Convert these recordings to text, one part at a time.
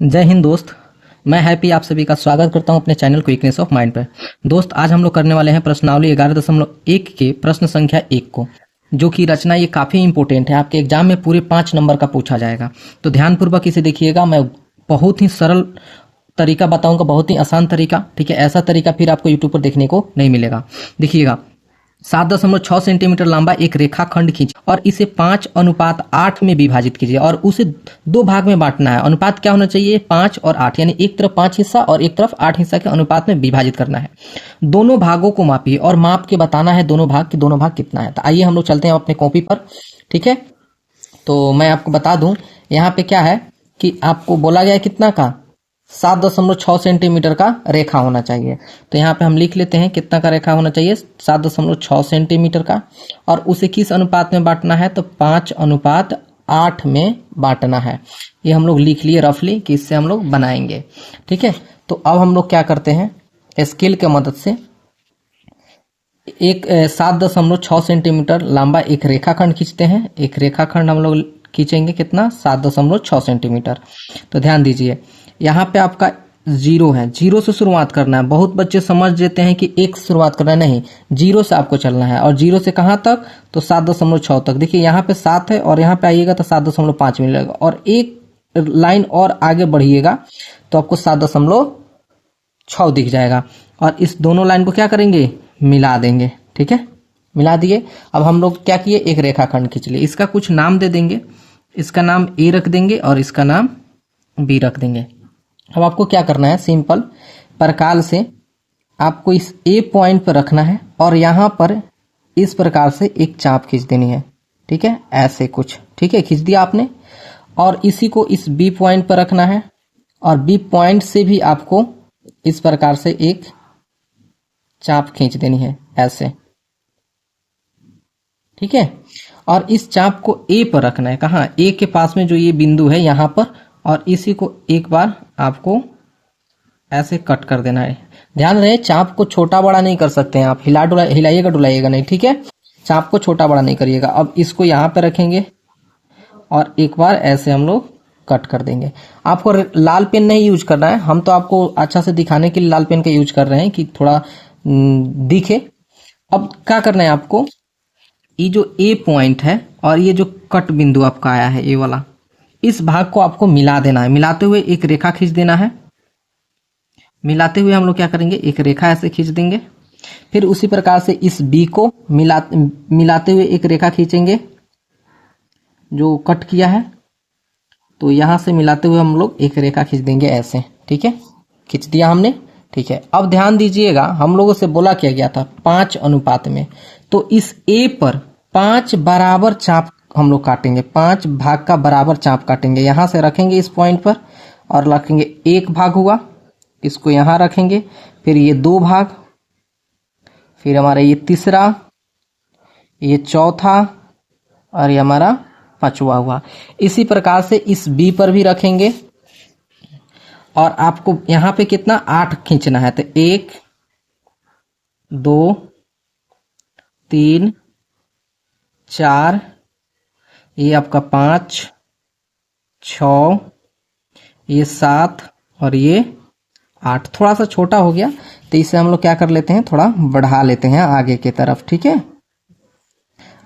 जय हिंद दोस्त। मैं हैप्पी आप सभी का स्वागत करता हूं अपने चैनल क्विकनेस ऑफ माइंड पर। दोस्त आज हम लोग करने वाले हैं प्रश्नावली 11.1 के प्रश्न संख्या 1 को, जो कि रचना ये काफ़ी इंपॉर्टेंट है। आपके एग्जाम में पूरे 5 नंबर का पूछा जाएगा, तो ध्यानपूर्वक इसे देखिएगा। मैं बहुत ही सरल तरीका बताऊंगा, बहुत ही आसान तरीका, ठीक है। ऐसा तरीका फिर आपको यूट्यूब पर देखने को नहीं मिलेगा। देखिएगा, 7.6 सेंटीमीटर लंबा एक रेखाखंड खींच और इसे 5:8 में विभाजित कीजिए और उसे 2 भाग में बांटना है। अनुपात क्या होना चाहिए? 5 और 8, यानी एक तरफ 5 हिस्सा और एक तरफ 8 हिस्सा के अनुपात में विभाजित करना है। दोनों भागों को मापिए और माप के बताना है दोनों भाग कितना है। तो आइए हम लोग चलते हैं अपने कॉपी पर, ठीक है। तो मैं आपको बता दूं, यहाँ पे क्या है कि आपको बोला गया है कितना का, 7.6 सेंटीमीटर का रेखा होना चाहिए। तो यहाँ पे हम लिख लेते हैं कितना का रेखा होना चाहिए, 7.6 सेंटीमीटर का। और उसे किस अनुपात में बांटना है? तो 5:8 में बांटना है। ये हम लोग लिख लिए रफली कि इससे हम लोग बनाएंगे, ठीक है। तो अब हम लोग क्या करते हैं, स्केल के मदद से एक 7.6 सेंटीमीटर लंबा एक रेखाखंड खींचते हैं। एक रेखाखंड हम लोग खींचेंगे कितना, 7.6 सेंटीमीटर। तो ध्यान दीजिए, यहाँ पे आपका 0 है, 0 से शुरुआत करना है। बहुत बच्चे समझ लेते हैं कि 1 से शुरुआत करना है, नहीं, 0 से आपको चलना है। और 0 से कहाँ तक? तो 7.6 तक। देखिए यहाँ पे 7 है और यहाँ पे आइएगा तो 7.5 मिलेगा, और एक लाइन और आगे बढ़िएगा तो आपको 7.6 दिख जाएगा। और इस दोनों लाइन को क्या करेंगे, मिला देंगे, ठीक है। मिला दिए। अब हम लोग क्या किए, एक रेखाखंड खींच लिए। इसका कुछ नाम दे देंगे, इसका नाम ए रख देंगे और इसका नाम बी रख देंगे। अब आपको क्या करना है, सिंपल प्रकार से आपको इस ए पॉइंट पर रखना है और यहाँ पर इस प्रकार से एक चाप खींच देनी है, ठीक है, ऐसे कुछ, ठीक है, खींच दिया आपने। और इसी को इस बी पॉइंट पर रखना है और बी पॉइंट से भी आपको इस प्रकार से एक चाप खींच देनी है, ऐसे, ठीक है। और इस चाप को ए पर रखना है, कहाँ, ए के पास में जो ये बिंदु है यहाँ पर, और इसी को एक बार आपको ऐसे कट कर देना है। ध्यान रहे, चाप को छोटा बड़ा नहीं कर सकते हैं आप, हिलाइएगा डुलाइएगा नहीं, ठीक है। चाप को छोटा बड़ा नहीं करिएगा। अब इसको यहाँ पे रखेंगे और एक बार ऐसे हम लोग कट कर देंगे। आपको लाल पेन नहीं यूज करना है, हम तो आपको अच्छा से दिखाने के लिए लाल पेन का यूज कर रहे हैं कि थोड़ा दिखे। अब क्या करना है आपको, ये जो ए पॉइंट है और ये जो कट बिंदु आपका आया है, ये वाला, इस भाग को आपको मिला देना है। मिलाते हुए एक रेखा खींच देना है। मिलाते हुए हम लोग क्या करेंगे, एक रेखा ऐसे खींच देंगे। फिर उसी प्रकार से इस बी को मिलाते हुए एक रेखा खींचेंगे जो कट किया है। तो यहां से मिलाते हुए हम लोग एक रेखा खींच देंगे ऐसे, ठीक है, खींच दिया हमने, ठीक है। अब ध्यान दीजिएगा, हम लोगों से बोला क्या गया था, 5 अनुपात में। तो इस ए पर 5 बराबर चाप हम लोग काटेंगे, 5 भाग का बराबर चाप काटेंगे। यहां से रखेंगे इस पॉइंट पर और रखेंगे 1 भाग हुआ, इसको यहां रखेंगे। फिर ये 2 भाग, फिर हमारा ये तीसरा, ये चौथा और ये हमारा 5वां हुआ। इसी प्रकार से इस बी पर भी रखेंगे और आपको यहां पे कितना, 8 खींचना है। तो 1 2 3 4, ये आपका 5 6, ये 7 और ये 8। थोड़ा सा छोटा हो गया तो इसे हम लोग क्या कर लेते हैं, थोड़ा बढ़ा लेते हैं आगे की तरफ, ठीक है।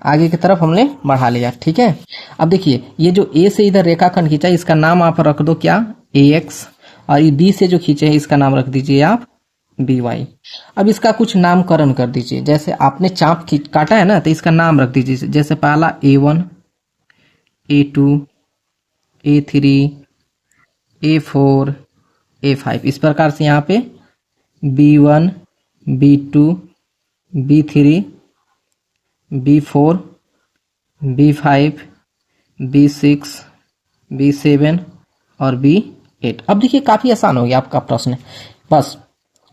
आगे की तरफ हमने बढ़ा लिया, ठीक है। अब देखिए, ये जो ए से इधर रेखाखंड खींचा, इसका नाम आप रख दो क्या, AX। और ये बी से जो खींचे है इसका नाम रख दीजिए आप BY। अब इसका कुछ नामकरण कर दीजिए। जैसे आपने चाप काटा है ना, तो इसका नाम रख दीजिए। जैसे पहला A1, A2, A3, A4, A5, इस प्रकार से यहाँ पे B1, B2, B3, B4, B5, B6, B7 और B8। अब देखिए, काफी आसान हो गया आपका प्रश्न। बस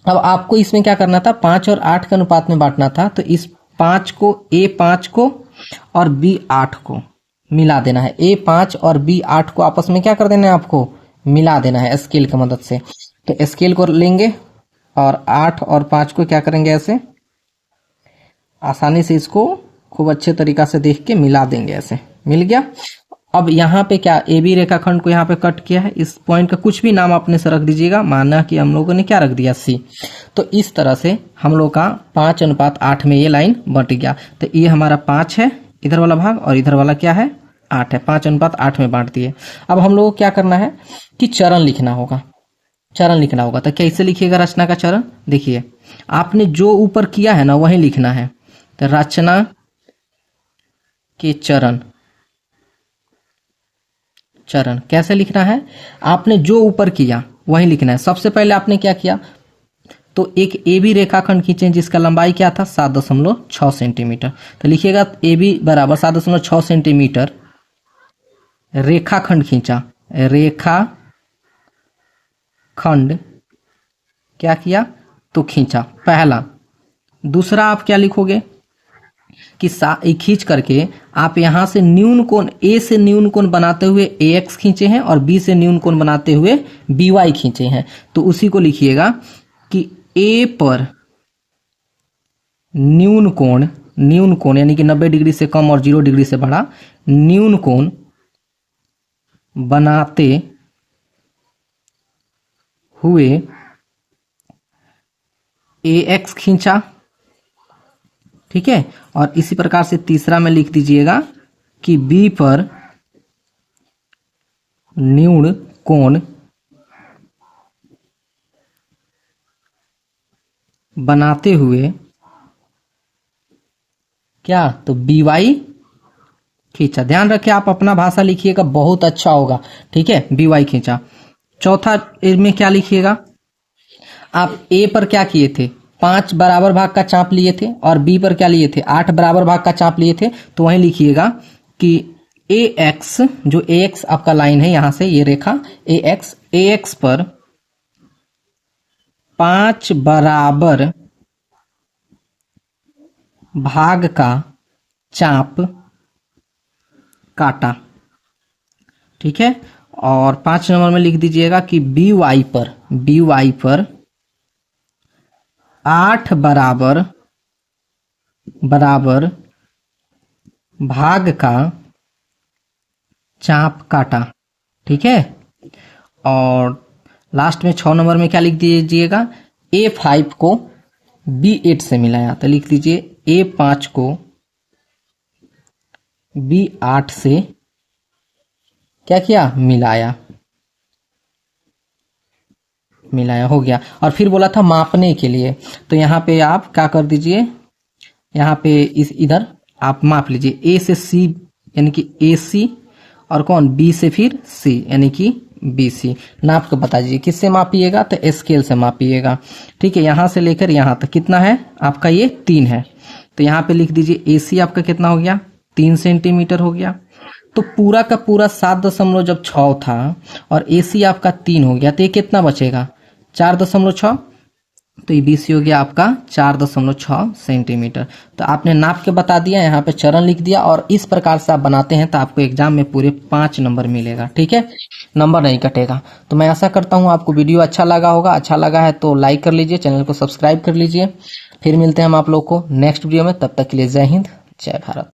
अब आपको इसमें क्या करना था, 5 और 8 के अनुपात में बांटना था। तो इस 5 को, A5 को और B8 को मिला देना है। A5 और B8 को आपस में क्या कर देना है, आपको मिला देना है स्केल की मदद से। तो स्केल को लेंगे और 8 और 5 को क्या करेंगे, ऐसे आसानी से इसको खूब अच्छे तरीका से देख के मिला देंगे, ऐसे मिल गया। अब यहाँ पे क्या ए बी रेखाखंड को यहाँ पे कट किया है, इस पॉइंट का कुछ भी नाम अपने से रख दीजिएगा, माना कि हम लोगों ने क्या रख दिया सी। तो इस तरह से हम लोग का 5:8 में ये लाइन बट गया। तो ये हमारा 5 है इधर वाला भाग और इधर वाला क्या है 8 है, 5:8 में बांट दिए। अब हम लोग को क्या करना है कि चरण लिखना होगा, चरण लिखना होगा। तो कैसे लिखिएगा रचना का चरण, देखिए आपने जो ऊपर किया है ना वही लिखना है। तो रचना के चरण, चरण कैसे लिखना है, आपने जो ऊपर किया वही लिखना है। सबसे पहले आपने क्या किया, तो एक ए बी रेखाखंड खींचे जिसका लंबाई क्या था 7.6 सेंटीमीटर। तो लिखिएगा ए बी बराबर 7.6 सेंटीमीटर रेखाखंड खींचा, रेखा खंड क्या किया तो खींचा पहला। दूसरा आप क्या लिखोगे कि खींच करके आप यहां से न्यून कोण, ए से न्यून कोण बनाते हुए ए एक्स खींचे हैं और बी से न्यून कोण बनाते हुए बी वाई खींचे हैं। तो उसी को लिखिएगा कि ए पर न्यून कोण, न्यून कोण यानी कि 90 डिग्री से कम और 0 डिग्री से बड़ा न्यून कोण बनाते हुए ए एक्स खींचा, ठीक है। और इसी प्रकार से तीसरा में लिख दीजिएगा कि बी पर न्यून कोण बनाते हुए क्या तो बी वाई खींचा। ध्यान रखिए आप अपना भाषा लिखिएगा बहुत अच्छा होगा, ठीक है। बी वाई खींचा। चौथा में क्या लिखिएगा, आप ए पर क्या किए थे 5 बराबर भाग का चाप लिए थे और बी पर क्या लिए थे 8 बराबर भाग का चाप लिए थे। तो वहीं लिखिएगा कि ए एक्स, जो ए एक्स आपका लाइन है यहां से ये रेखा ए एक्स पर 5 बराबर भाग का चाप काटा, ठीक है। और 5 नंबर में लिख दीजिएगा कि बी वाई पर 8 बराबर भाग का चाप काटा, ठीक है। और लास्ट में 6 नंबर में क्या लिख दीजिएगा, A5 को B8 से मिलाया। तो लिख दीजिए A5 को B8 से क्या किया मिलाया, हो गया। और फिर बोला था मापने के लिए, तो यहाँ पे आप क्या कर दीजिए, यहाँ पे इधर आप माप लीजिए ए से सी यानी कि ए सी और कौन बी से फिर सी यानी कि बी सी। नाप को बता दीजिए किससे मापिएगा, तो स्केल से मापिएगा, ठीक है। यहाँ से लेकर यहाँ तक कितना है आपका, ये 3 है। तो यहाँ पे लिख दीजिए ए सी आपका कितना हो गया 3 सेंटीमीटर हो गया। तो पूरा का पूरा 7.6 था और ए सी आपका 3 हो गया, तो ये कितना बचेगा 4.6। तो ये BC हो गया आपका 4.6 सेंटीमीटर। तो आपने नाप के बता दिया, यहाँ पे चरण लिख दिया और इस प्रकार से आप बनाते हैं तो आपको एग्जाम में पूरे 5 नंबर मिलेगा, ठीक है, नंबर नहीं कटेगा। तो मैं आशा करता हूँ आपको वीडियो अच्छा लगा होगा। अच्छा लगा है तो लाइक कर लीजिए, चैनल को सब्सक्राइब कर लीजिए। फिर मिलते हैं हम आप लोग को नेक्स्ट वीडियो में, तब तक के लिए जय हिंद जय भारत।